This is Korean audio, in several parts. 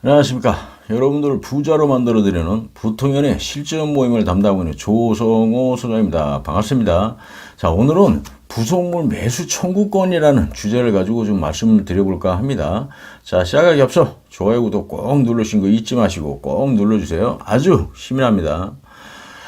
안녕하십니까. 여러분들을 부자로 만들어드리는 부통연의 실전 모임을 담당하고 있는 조성호 소장입니다. 반갑습니다. 자, 오늘은 부속물 매수 청구권이라는 주제를 가지고 좀 말씀을 드려볼까 합니다. 자, 시작하기 앞서 좋아요, 구독 꼭 누르신 거 잊지 마시고 꼭 눌러주세요. 아주 힘이 납니다.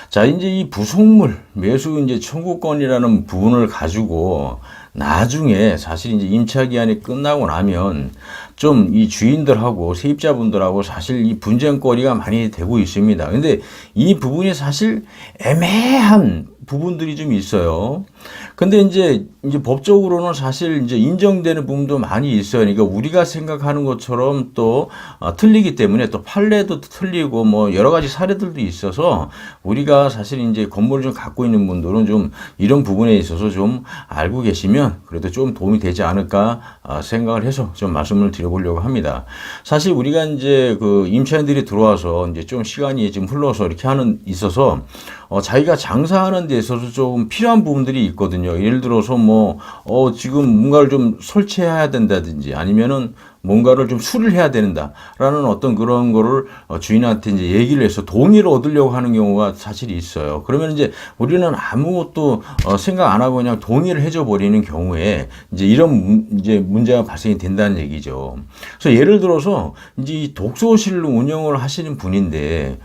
자, 이제 이 부속물 매수 이제 청구권이라는 부분을 가지고 나중에 사실 이제 임차 기한이 끝나고 나면 좀 이 주인들하고 세입자분들하고 사실 이 분쟁거리가 많이 되고 있습니다. 근데 이 부분이 사실 애매한 부분들이 좀 있어요. 근데 이제 법적으로는 사실 이제 인정되는 부분도 많이 있어요. 그러니까 우리가 생각하는 것처럼 또 틀리기 때문에 또 판례도 틀리고 뭐 여러 가지 사례들도 있어서 우리가 사실 이제 건물을 좀 갖고 있는 분들은 좀 이런 부분에 있어서 좀 알고 계시면 그래도 좀 도움이 되지 않을까 생각을 해서 좀 말씀을 드려보려고 합니다. 사실 우리가 이제 그 임차인들이 들어와서 이제 좀 시간이 지금 흘러서 이렇게 있어서 자기가 장사하는 데 있어서 좀 필요한 부분들이 있거든요. 예를 들어서 지금 뭔가를 좀 설치해야 된다든지 아니면은 뭔가를 좀 수리를 해야 된다라는 어떤 그런 거를 주인한테 이제 얘기를 해서 동의를 얻으려고 하는 경우가 사실 있어요. 그러면 이제 우리는 아무것도 생각 안 하고 그냥 동의를 해줘 버리는 경우에 이제 이런 이제 문제가 발생이 된다는 얘기죠. 그래서 예를 들어서 이제 이 독서실 운영을 하시는 분인데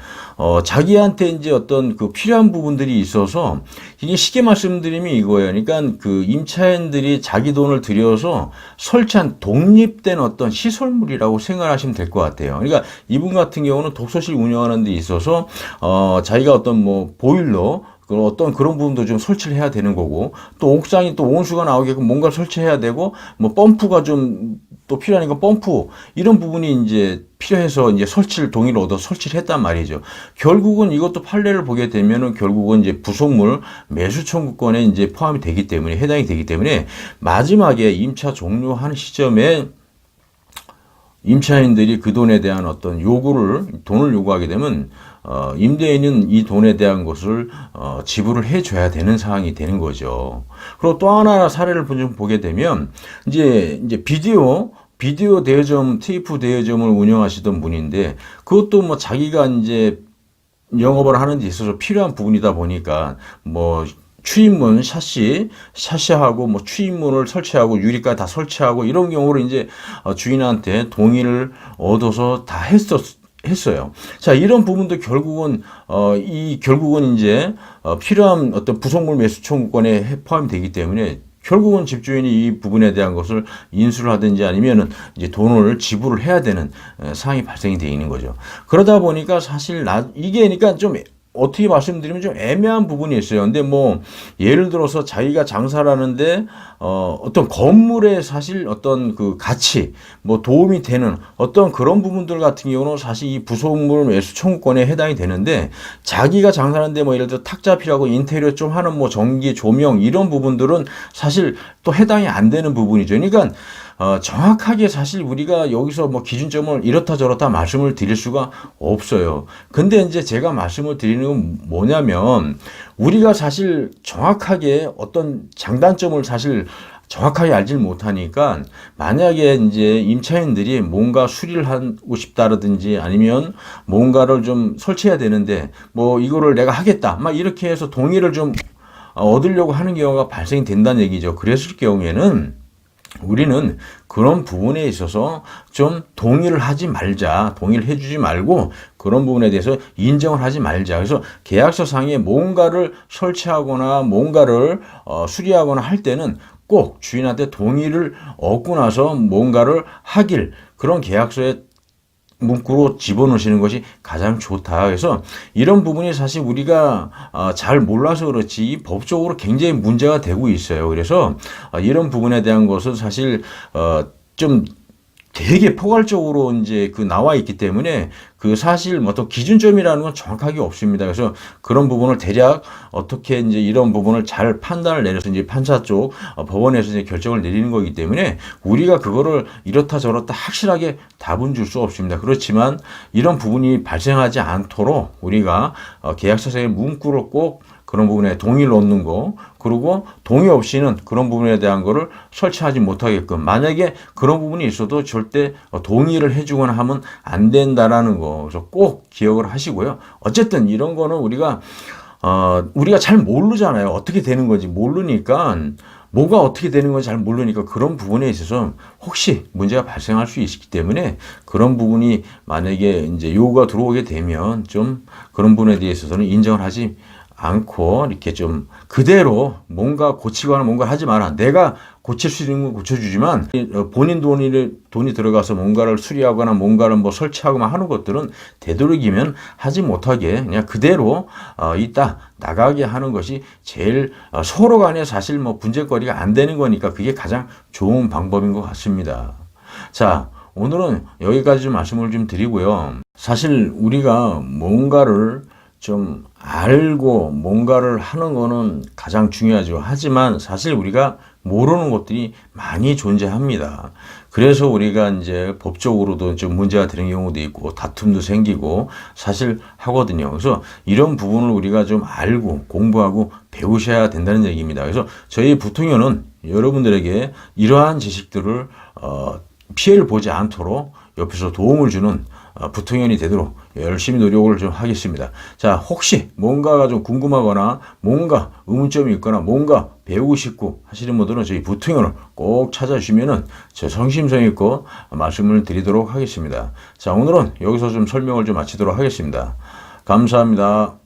자기한테 이제 어떤 그 필요한 부분들이 있어서 이게 쉽게 말씀드리면 이거예요. 그러니까 그 임차인들이 자기 돈을 들여서 설치한 독립된 어떤 시설물이라고 생각하시면 될 것 같아요. 그러니까 이분 같은 경우는 독서실 운영하는 데 있어서 자기가 어떤 뭐 보일러 어떤 그런 부분도 좀 설치를 해야 되는 거고 또 옥상이 또 온수가 나오게끔 뭔가 설치해야 되고 뭐 펌프가 좀 또 필요하니까 펌프 이런 부분이 이제 필요해서 이제 동의를 얻어 설치를 했단 말이죠. 결국은 이것도 판례를 보게 되면은 결국은 이제 부속물 매수 청구권에 이제 포함이 되기 때문에 해당이 되기 때문에 마지막에 임차 종료하는 시점에 임차인들이 그 돈에 대한 어떤 돈을 요구하게 되면 임대인은 이 돈에 대한 것을 지불을 해줘야 되는 상황이 되는 거죠. 그리고 또 하나 사례를 좀 보게 되면 이제 비디오 대여점, 테이프 대여점을 운영하시던 분인데 그것도 뭐 자기가 이제 영업을 하는 데 있어서 필요한 부분이다 보니까 뭐 추인문 샤시하고 뭐 추인문을 설치하고 유리까지 다 설치하고 이런 경우를 이제 주인한테 동의를 얻어서 다 했어요. 자, 이런 부분도 결국은 이제 필요한 어떤 부속물 매수 청구권에 포함이 되기 때문에 결국은 집주인이 이 부분에 대한 것을 인수를 하든지 아니면은 이제 돈을 지불을 해야 되는 상황이 발생이 되어 있는 거죠. 그러다 보니까 사실 이게 그러니까 좀 어떻게 말씀드리면 좀 애매한 부분이 있어요. 근데 뭐 예를 들어서 자기가 장사를 하는데 어떤 건물에 사실 어떤 그 가치 뭐 도움이 되는 어떤 그런 부분들 같은 경우는 사실 이 부속물 매수 청구권에 해당이 되는데 자기가 장사하는데 뭐 예를 들어 탁자 필요하고 인테리어 좀 하는 뭐 전기 조명 이런 부분들은 사실 또 해당이 안 되는 부분이죠. 그러니까 정확하게 사실 우리가 여기서 뭐 기준점을 이렇다 저렇다 말씀을 드릴 수가 없어요. 근데 이제 제가 말씀을 드리는 건 뭐냐면 우리가 사실 정확하게 어떤 장단점을 사실 정확하게 알질 못하니까 만약에 이제 임차인들이 뭔가 수리를 하고 싶다라든지 아니면 뭔가를 좀 설치해야 되는데 뭐 이거를 내가 하겠다 막 이렇게 해서 동의를 좀 얻으려고 하는 경우가 발생이 된다는 얘기죠. 그랬을 경우에는 우리는 그런 부분에 있어서 좀 동의를 해주지 말고 그런 부분에 대해서 인정을 하지 말자. 그래서 계약서 상에 뭔가를 설치하거나 뭔가를 수리하거나 할 때는 꼭 주인한테 동의를 얻고 나서 뭔가를 그런 계약서에 문구로 집어넣으시는 것이 가장 좋다. 그래서 이런 부분이 사실 우리가 잘 몰라서 그렇지 법적으로 굉장히 문제가 되고 있어요. 그래서 이런 부분에 대한 것은 사실 좀 되게 포괄적으로 이제 나와 있기 때문에 그 사실 뭐 또 기준점이라는 건 정확하게 없습니다. 그래서 그런 부분을 대략 어떻게 이제 이런 부분을 잘 판단을 내려서 이제 판사 쪽 법원에서 이제 결정을 내리는 거기 때문에 우리가 그거를 이렇다 저렇다 확실하게 답은 줄 수 없습니다. 그렇지만 이런 부분이 발생하지 않도록 우리가 계약서상의 문구를 꼭 그런 부분에 동의를 얻는 거, 그리고 동의 없이는 그런 부분에 대한 거를 설치하지 못하게끔, 만약에 그런 부분이 있어도 절대 동의를 해주거나 하면 안 된다라는 거, 그래서 꼭 기억을 하시고요. 어쨌든 이런 거는 우리가 잘 모르잖아요. 어떻게 되는 건지 모르니까, 뭐가 어떻게 되는 건지 잘 모르니까 그런 부분에 있어서 혹시 문제가 발생할 수 있기 때문에, 그런 부분이 만약에 이제 요구가 들어오게 되면 좀 그런 부분에 대해서는 인정을 하지 않고 이렇게 좀 그대로 뭔가 고치거나 뭔가 하지 마라. 내가 고칠 수 있는 건 고쳐주지만 본인 돈이 들어가서 뭔가를 수리하거나 뭔가를 뭐 설치하거나 하는 것들은 되도록이면 하지 못하게 그냥 그대로 있다 나가게 하는 것이 제일 서로 간에 사실 뭐 분쟁거리가 안 되는 거니까 그게 가장 좋은 방법인 것 같습니다. 자, 오늘은 여기까지 좀 말씀을 좀 드리고요. 사실 우리가 뭔가를 좀 알고 뭔가를 하는 거는 가장 중요하죠. 하지만 사실 우리가 모르는 것들이 많이 존재합니다. 그래서 우리가 이제 법적으로도 좀 문제가 되는 경우도 있고 다툼도 생기고 사실 하거든요. 그래서 이런 부분을 우리가 좀 알고 공부하고 배우셔야 된다는 얘기입니다. 그래서 저희 부통연은 여러분들에게 이러한 지식들을 피해를 보지 않도록 옆에서 도움을 주는 부통연이 되도록 열심히 노력을 좀 하겠습니다. 자, 혹시 뭔가가 좀 궁금하거나 뭔가 의문점이 있거나 뭔가 배우고 싶고 하시는 분들은 저희 부통연을 꼭 찾아주시면은 제 성심성의껏 말씀을 드리도록 하겠습니다. 자, 오늘은 여기서 좀 설명을 좀 마치도록 하겠습니다. 감사합니다.